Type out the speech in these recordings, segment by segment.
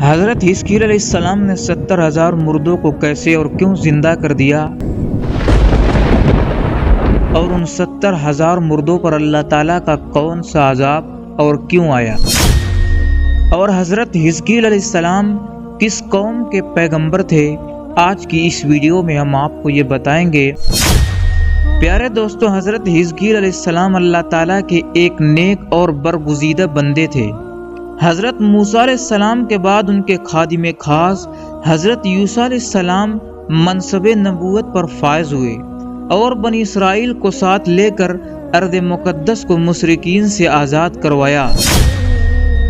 حضرت حزقیل علیہ السلام نے 70,000 مردوں کو کیسے اور کیوں زندہ کر دیا، اور ان 70,000 مردوں پر اللہ تعالیٰ کا کون سا عذاب اور کیوں آیا، اور حضرت حزقیل علیہ السلام کس قوم کے پیغمبر تھے، آج کی اس ویڈیو میں ہم آپ کو یہ بتائیں گے۔ پیارے دوستو، حضرت حزقیل علیہ السلام اللہ تعالیٰ کے ایک نیک اور برگزیدہ بندے تھے۔ حضرت موسیٰ علیہ السلام کے بعد ان کے خادم خاص حضرت یوسیٰ علیہ السلام منصب نبوت پر فائز ہوئے اور بنی اسرائیل کو ساتھ لے کر ارض مقدس کو مشرکین سے آزاد کروایا۔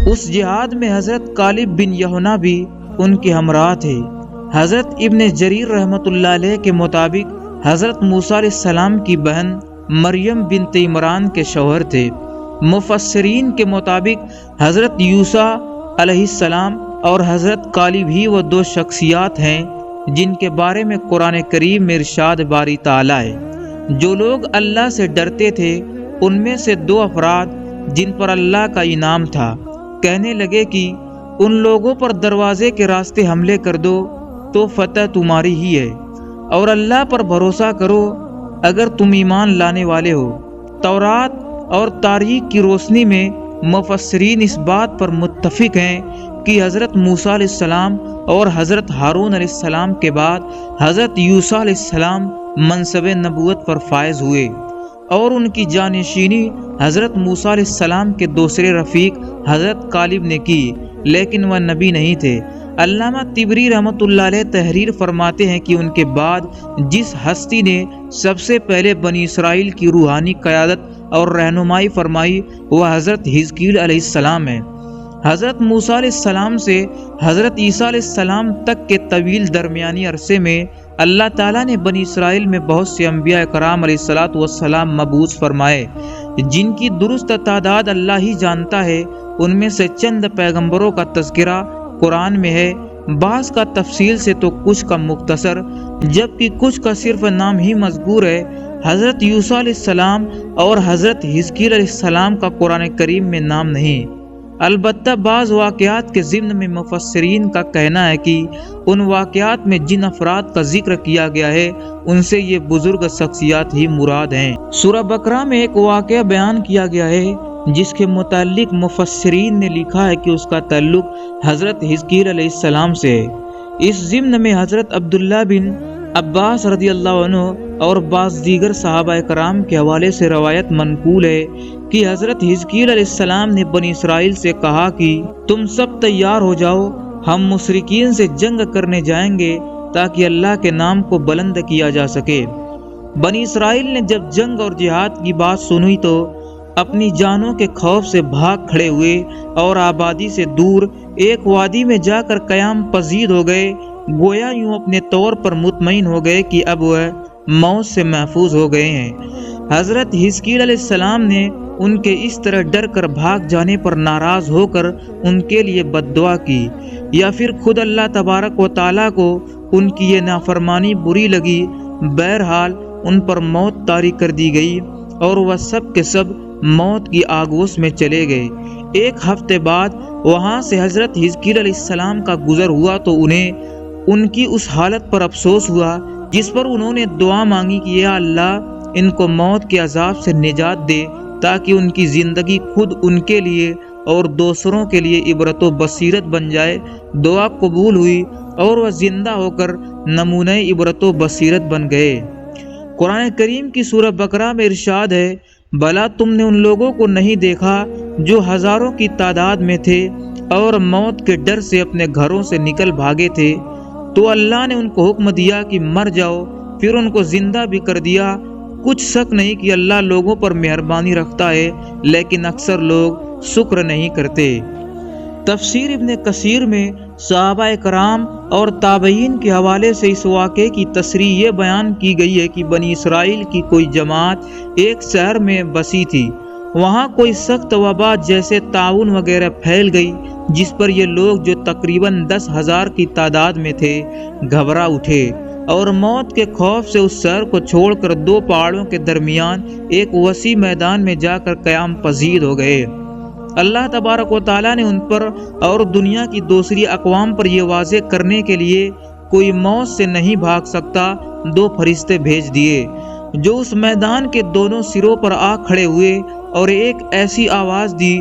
اس جہاد میں حضرت کالب بن یحنہ بھی ان کے ہمراہ تھے۔ حضرت ابن جریر رحمۃ اللہ علیہ کے مطابق حضرت موسیٰ علیہ السلام کی بہن مریم بنت عمران کے شوہر تھے۔ مفسرین کے مطابق حضرت یوسیٰ علیہ السلام اور حضرت کالب ہی وہ دو شخصیات ہیں جن کے بارے میں قرآن کریم میں ارشاد باری تعالیٰ ہے۔ جو لوگ اللہ سے ڈرتے تھے ان میں سے دو افراد جن پر اللہ کا انعام تھا کہنے لگے کہ ان لوگوں پر دروازے کے راستے حملے کر دو تو فتح تمہاری ہی ہے، اور اللہ پر بھروسہ کرو اگر تم ایمان لانے والے ہو۔ تورات اور تاریخ کی روشنی میں مفسرین اس بات پر متفق ہیں کہ حضرت موسیٰ علیہ السلام اور حضرت ہارون علیہ السلام کے بعد حضرت یوسیٰ علیہ السلام منصب نبوت پر فائز ہوئے، اور ان کی جانشینی حضرت موسیٰ علیہ السلام کے دوسرے رفیق حضرت کالب نے کی، لیکن وہ نبی نہیں تھے۔ علامہ طبری رحمۃ اللہ علیہ تحریر فرماتے ہیں کہ ان کے بعد جس ہستی نے سب سے پہلے بنی اسرائیل کی روحانی قیادت اور رہنمائی فرمائی وہ حضرت حزقیل علیہ السلام ہیں۔ حضرت موسیٰ علیہ السلام سے حضرت عیسیٰ علیہ السلام تک کے طویل درمیانی عرصے میں اللہ تعالیٰ نے بنی اسرائیل میں بہت سے انبیاء کرام علیہ الصلاۃ والسلام مبعوث فرمائے، جن کی درست تعداد اللہ ہی جانتا ہے۔ ان میں سے چند پیغمبروں کا تذکرہ قرآن میں ہے، بعض کا تفصیل سے تو کچھ کا مختصر، جبکہ کچھ کا صرف نام ہی مذکور ہے۔ حضرت یوسیٰ علیہ السلام اور حضرت حزقیل علیہ السلام کا قرآن کریم میں نام نہیں، البتہ بعض واقعات کے ضمن میں مفسرین کا کہنا ہے کہ ان واقعات میں جن افراد کا ذکر کیا گیا ہے ان سے یہ بزرگ شخصیات ہی مراد ہیں۔ سورہ بقرہ میں ایک واقعہ بیان کیا گیا ہے جس کے متعلق مفسرین نے لکھا ہے کہ اس کا تعلق حضرت حزقیل علیہ السلام سے ہے۔ اس ضمن میں حضرت عبداللہ بن عباس رضی اللہ عنہ اور بعض دیگر صحابہ کرام کے حوالے سے روایت منقول ہے کہ حضرت حزقیل علیہ السلام نے بنی اسرائیل سے کہا کہ تم سب تیار ہو جاؤ، ہم مشرکین سے جنگ کرنے جائیں گے تاکہ اللہ کے نام کو بلند کیا جا سکے۔ بنی اسرائیل نے جب جنگ اور جہاد کی بات سنی تو اپنی جانوں کے خوف سے بھاگ کھڑے ہوئے اور آبادی سے دور ایک وادی میں جا کر قیام پذیر ہو گئے، گویا یوں اپنے طور پر مطمئن ہو گئے کہ اب وہ موت سے محفوظ ہو گئے ہیں۔ حضرت حزقیل علیہ السلام نے ان کے اس طرح ڈر کر بھاگ جانے پر ناراض ہو کر ان کے لیے بد دعا کی، یا پھر خود اللہ تبارک و تعالیٰ کو ان کی یہ نافرمانی بری لگی۔ بہرحال ان پر موت طاری کر دی گئی اور وہ سب کے سب موت کی آغوش میں چلے گئے۔ ایک ہفتے بعد وہاں سے حضرت حزقیل علیہ السلام کا گزر ہوا تو انہیں ان کی اس حالت پر افسوس ہوا جس پر انہوں نے دعا مانگی کہ یا اللہ ان کو موت کے عذاب سے نجات دے تاکہ ان کی زندگی خود ان کے لیے اور دوسروں کے لیے عبرت و بصیرت بن جائے۔ دعا قبول ہوئی اور وہ زندہ ہو کر نمونہ عبرت و بصیرت بن گئے۔ قرآن کریم کی سورہ بقرہ میں ارشاد ہے، بھلا تم نے ان لوگوں کو نہیں دیکھا جو ہزاروں کی تعداد میں تھے اور موت کے ڈر سے اپنے گھروں سے نکل بھاگے تھے، تو اللہ نے ان کو حکم دیا کہ مر جاؤ، پھر ان کو زندہ بھی کر دیا۔ کچھ شک نہیں کہ اللہ لوگوں پر مہربانی رکھتا ہے، لیکن اکثر لوگ شکر نہیں کرتے۔ تفسیر ابن کثیر میں صحابہ کرام اور تابعین کے حوالے سے اس واقعے کی تصریح یہ بیان کی گئی ہے کہ بنی اسرائیل کی کوئی جماعت ایک شہر میں بسی تھی۔ وہاں کوئی سخت وبا جیسے طاعون وغیرہ پھیل گئی جس پر یہ لوگ جو تقریباً 10,000 کی تعداد میں تھے گھبرا اٹھے اور موت کے خوف سے اس شہر کو چھوڑ کر دو پہاڑوں کے درمیان ایک وسیع میدان میں جا کر قیام پذیر ہو گئے۔ اللہ تبارک و تعالیٰ نے ان پر اور دنیا کی دوسری اقوام پر یہ واضح کرنے کے لیے کوئی موت سے نہیں بھاگ سکتا 2 فرشتے بھیج دیے جو اس میدان کے دونوں سروں پر آ کھڑے ہوئے اور ایک ایسی آواز دی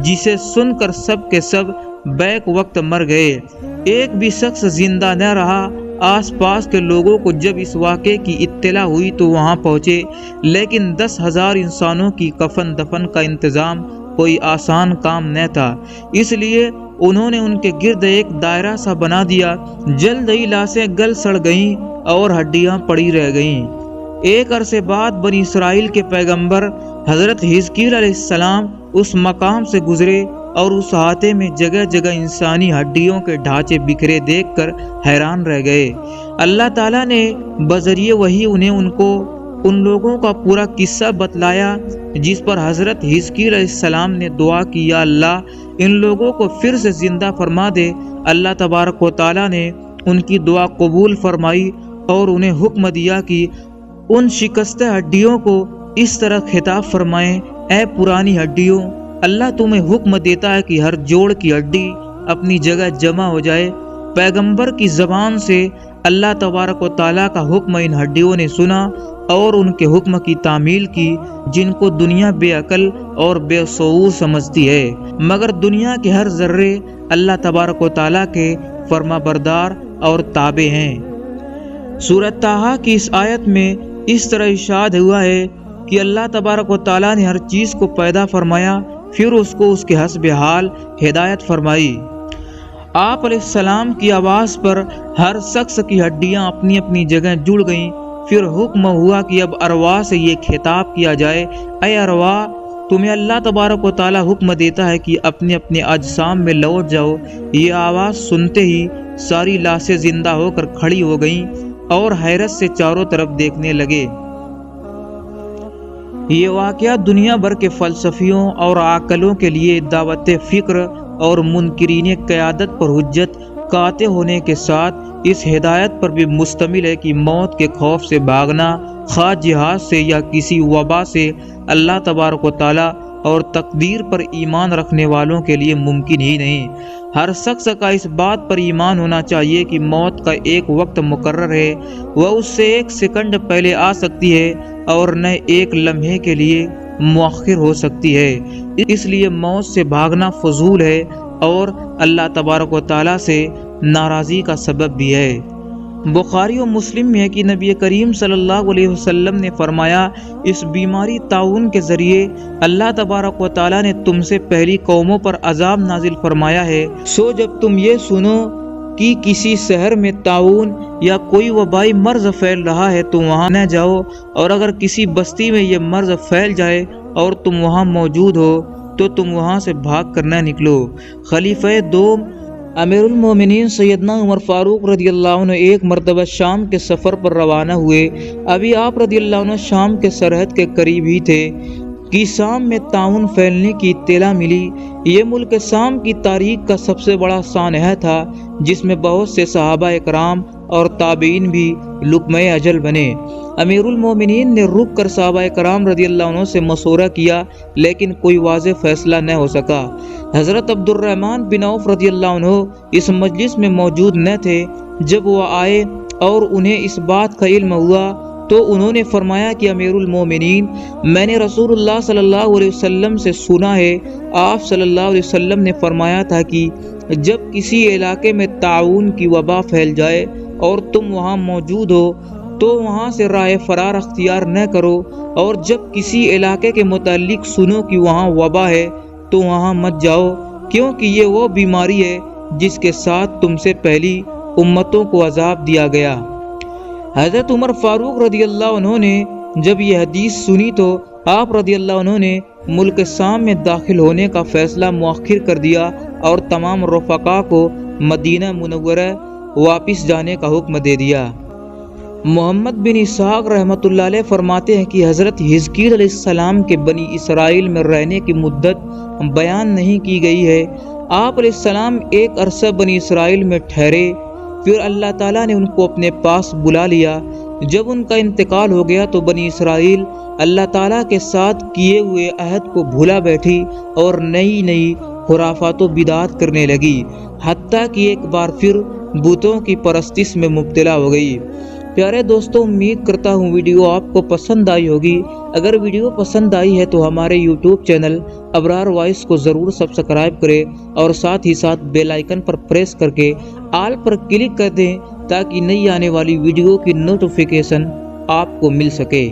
جسے سن کر سب کے سب بیک وقت مر گئے۔ ایک بھی شخص زندہ نہ رہا۔ آس پاس کے لوگوں کو جب اس واقعے کی اطلاع ہوئی تو وہاں پہنچے، لیکن 10,000 انسانوں کی کفن دفن کا انتظام کوئی آسان کام نہ تھا، اس لیے انہوں نے ان کے گرد ایک دائرہ سا بنا دیا۔ جلد ہی لاشیں گل سڑ گئیں اور ہڈیاں پڑی رہ گئیں۔ ایک عرصے بعد بنی اسرائیل کے پیغمبر حضرت حزقیل علیہ السلام اس مقام سے گزرے اور اس احاطے میں جگہ جگہ انسانی ہڈیوں کے ڈھانچے بکھرے دیکھ کر حیران رہ گئے۔ اللہ تعالیٰ نے بذریعہ وحی انہیں ان لوگوں کا پورا قصہ بتلایا جس پر حضرت حزقیل علیہ السلام نے دعا کی، یا اللہ ان لوگوں کو پھر سے زندہ فرما دے۔ اللہ تبارک و تعالیٰ نے ان کی دعا قبول فرمائی اور انہیں حکم دیا کہ ان شکستہ ہڈیوں کو اس طرح خطاب فرمائیں، اے پرانی ہڈیوں، اللہ تمہیں حکم دیتا ہے کہ ہر جوڑ کی ہڈی اپنی جگہ جمع ہو جائے۔ پیغمبر کی زبان سے اللہ تبارک و تعالیٰ کا حکم ان ہڈیوں نے سنا اور ان کے حکم کی تعمیل کی، جن کو دنیا بے عقل اور بے شعور سمجھتی ہے، مگر دنیا کے ہر ذرے اللہ تبارک و تعالیٰ کے فرما بردار اور تابع ہیں۔ سورہ طٰہٰ کی اس آیت میں اس طرح ارشاد ہوا ہے کہ اللہ تبارک و تعالیٰ نے ہر چیز کو پیدا فرمایا، پھر اس کو اس کے حسب حال ہدایت فرمائی۔ آپ علیہ السلام کی آواز پر ہر شخص کی ہڈیاں اپنی اپنی جگہ جڑ گئیں۔ پھر حکم ہوا کہ اب ارواح سے یہ خطاب کیا جائے، اے ارواح، تمہیں اللہ تبارک و تعالیٰ حکم دیتا ہے کہ اپنے اپنے اجسام میں لوٹ جاؤ۔ یہ آواز سنتے ہی ساری لاشیں زندہ ہو کر کھڑی ہو گئیں اور حیرت سے چاروں طرف دیکھنے لگے۔ یہ واقعہ دنیا بھر کے فلسفیوں اور عاقلوں کے لیے دعوت فکر اور منکرین قیادت پر حجت قاطع ہونے کے ساتھ اس ہدایت پر بھی مشتمل ہے کہ موت کے خوف سے بھاگنا، خواہ جہاد سے یا کسی وبا سے، اللہ تبارک و تعالیٰ اور تقدیر پر ایمان رکھنے والوں کے لیے ممکن ہی نہیں۔ ہر شخص کا اس بات پر ایمان ہونا چاہیے کہ موت کا ایک وقت مقرر ہے، وہ اس سے 1 سیکنڈ پہلے آ سکتی ہے اور نہ ایک لمحے کے لیے مؤخر ہو سکتی ہے۔ اس لیے موت سے بھاگنا فضول ہے اور اللہ تبارک و تعالیٰ سے ناراضی کا سبب بھی ہے۔ بخاری و مسلم میں ہے کہ نبی کریم صلی اللہ علیہ وسلم نے فرمایا، اس بیماری طاعون کے ذریعے اللہ تبارک و تعالیٰ نے تم سے پہلی قوموں پر عذاب نازل فرمایا ہے، سو جب تم یہ سنو کہ کسی شہر میں طاعون یا کوئی وبائی مرض پھیل رہا ہے تو وہاں نہ جاؤ، اور اگر کسی بستی میں یہ مرض پھیل جائے اور تم وہاں موجود ہو تو تم وہاں سے بھاگ کر نہ نکلو۔ خلیفہ دوم امیر المومنین سیدنا عمر فاروق رضی اللہ عنہ ایک مرتبہ شام کے سفر پر روانہ ہوئے۔ ابھی آپ رضی اللہ عنہ شام کے سرحد کے قریب ہی تھے کہ شام میں طاعون پھیلنے کی اطلاع ملی۔ یہ ملک شام کی تاریخ کا سب سے بڑا سانحہ تھا، جس میں بہت سے صحابہ اکرام اور تابعین بھی لقمہ اجل بنے۔ امیر المومنین نے رک کر صحابہ کرام رضی اللہ عنہ سے مشورہ کیا، لیکن کوئی واضح فیصلہ نہ ہو سکا۔ حضرت عبد الرحمن بن عوف رضی اللہ عنہ اس مجلس میں موجود نہ تھے۔ جب وہ آئے اور انہیں اس بات کا علم ہوا تو انہوں نے فرمایا کہ امیر المومنین، میں نے رسول اللہ صلی اللہ علیہ وسلم سے سنا ہے، آپ صلی اللہ علیہ وسلم نے فرمایا تھا کہ جب کسی علاقے میں طاعون کی وبا پھیل جائے اور تم وہاں موجود ہو تو وہاں سے راہ فرار اختیار نہ کرو، اور جب کسی علاقے کے متعلق سنو کہ وہاں وبا ہے تو وہاں مت جاؤ، کیونکہ یہ وہ بیماری ہے جس کے ساتھ تم سے پہلی امتوں کو عذاب دیا گیا۔ حضرت عمر فاروق رضی اللہ عنہ نے جب یہ حدیث سنی تو آپ رضی اللہ عنہ نے ملک شام میں داخل ہونے کا فیصلہ مؤخر کر دیا اور تمام رفقا کو مدینہ منورہ واپس جانے کا حکم دے دیا۔ محمد بن اسحاق رحمۃ اللہ علیہ فرماتے ہیں کہ حضرت حزقیل علیہ السلام کے بنی اسرائیل میں رہنے کی مدت بیان نہیں کی گئی ہے۔ آپ علیہ السلام ایک عرصہ بنی اسرائیل میں ٹھہرے، پھر اللہ تعالیٰ نے ان کو اپنے پاس بلا لیا، جب ان کا انتقال ہو گیا تو بنی اسرائیل اللہ تعالیٰ کے ساتھ کیے ہوئے عہد کو بھولا بیٹھی اور نئی نئی خرافات و بدعات کرنے لگی، حتیٰ کہ ایک بار پھر بتوں کی پرستش میں مبتلا ہو گئی۔ پیارے دوستوں، امید کرتا ہوں ویڈیو آپ کو پسند آئی ہوگی۔ اگر ویڈیو پسند آئی ہے تو ہمارے یوٹیوب چینل ابرار وائس کو ضرور سبسکرائب کریں اور ساتھ ہی ساتھ بیل آئیکن پر پریس کر کے آل پر کلک کر دیں تاکہ نئی آنے والی ویڈیو کی نوٹیفیکیشن آپ کو مل سکے۔